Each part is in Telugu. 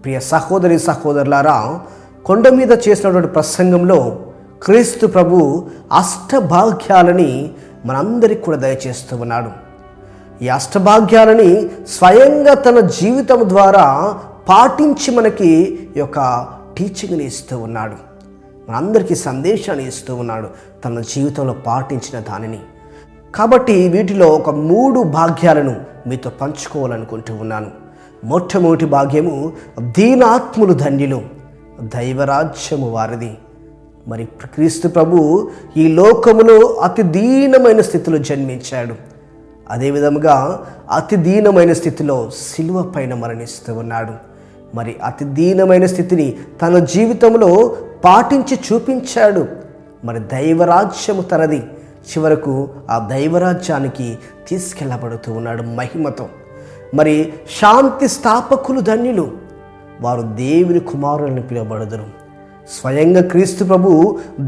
ప్రియ సహోదరి సహోదరులారా, కొండ మీద చేసినటువంటి ప్రసంగంలో క్రీస్తు ప్రభు అష్టభాగ్యాలని మనందరికీ కూడా దయచేస్తూ ఉన్నాడు. ఈ అష్టభాగ్యాలని స్వయంగా తన జీవితం ద్వారా పాటించి మనకి ఈ యొక్క టీచింగ్ని ఇస్తూ ఉన్నాడు. మనందరికీ సందేశాన్ని ఇస్తూ ఉన్నాడు తన జీవితంలో పాటించిన దానిని. కాబట్టి వీటిలో ఒక 3 భాగ్యాలను మీతో పంచుకోవాలనుకుంటూ ఉన్నాను. మొట్టమొదటి భాగ్యము, దీనాత్ములు ధన్యులు, దైవరాజ్యము వారిది. మరి క్రీస్తు ప్రభు ఈ లోకములో అతి దీనమైన స్థితిలో జన్మించాడు. అదేవిధముగా అతి దీనమైన స్థితిలో శిలువ పైన మరణిస్తూ ఉన్నాడు. మరి అతి దీనమైన స్థితిని తన జీవితంలో పాటించి చూపించాడు. మరి దైవరాజ్యము తనది. చివరకు ఆ దైవరాజ్యానికి తీసుకెళ్ళబడుతూ ఉన్నాడు మహిమతో. మరి శాంతి స్థాపకులు ధన్యులు, వారు దేవుని కుమారులను పిలువబడుదురు. స్వయంగా క్రీస్తు ప్రభు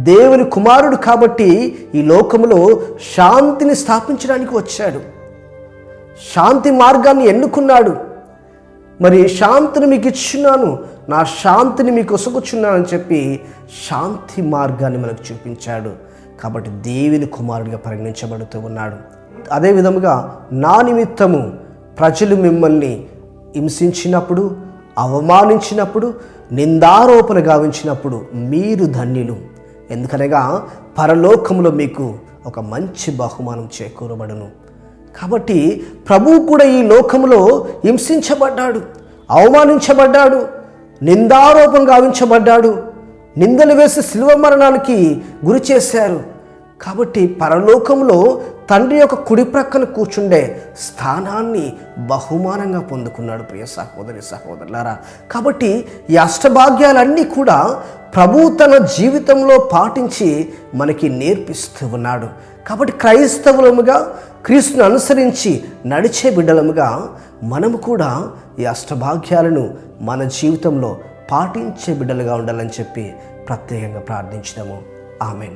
దేవుని కుమారుడు కాబట్టి ఈ లోకములో శాంతిని స్థాపించడానికి వచ్చాడు. శాంతి మార్గాన్ని ఎన్నుకున్నాడు. మరి శాంతిని మీకు ఇచ్చున్నాను, నా శాంతిని మీకు ఒసగుచున్నానని చెప్పి శాంతి మార్గాన్ని మనకు చూపించాడు. కాబట్టి దేవుని కుమారుడిగా పరిగణించబడుతూ ఉన్నాడు. అదేవిధముగా నా నిమిత్తము ప్రజలు మిమ్మల్ని హింసించినప్పుడు, అవమానించినప్పుడు, నిందారోపణ గావించినప్పుడు మీరు ధన్యులు, ఎందుకనగా పరలోకములో మీకు ఒక మంచి బహుమానం చేకూరబడును. కాబట్టి ప్రభువు కూడా ఈ లోకములో హింసించబడ్డాడు, అవమానించబడ్డాడు, నిందారోపణ గావించబడ్డాడు, నిందలు వేసి శిలువ మరణానికి గురి చేశారు. కాబట్టి పరలోకంలో తండ్రి యొక్క కుడి ప్రక్కన కూర్చుండే స్థానాన్ని బహుమానంగా పొందుకున్నాడు. ప్రియ సహోదరి సహోదరులారా, కాబట్టి ఈ అష్టభాగ్యాలన్నీ కూడా ప్రభువు తన జీవితంలో పాటించి మనకి నేర్పిస్తూ ఉన్నాడు. కాబట్టి క్రైస్తవులముగా, క్రీస్తును అనుసరించి నడిచే బిడ్డలముగా మనము కూడా ఈ అష్టభాగ్యాలను మన జీవితంలో పాటించే బిడ్డలుగా ఉండాలని చెప్పి ప్రత్యేకంగా ప్రార్థించుదాము. ఆమెన్.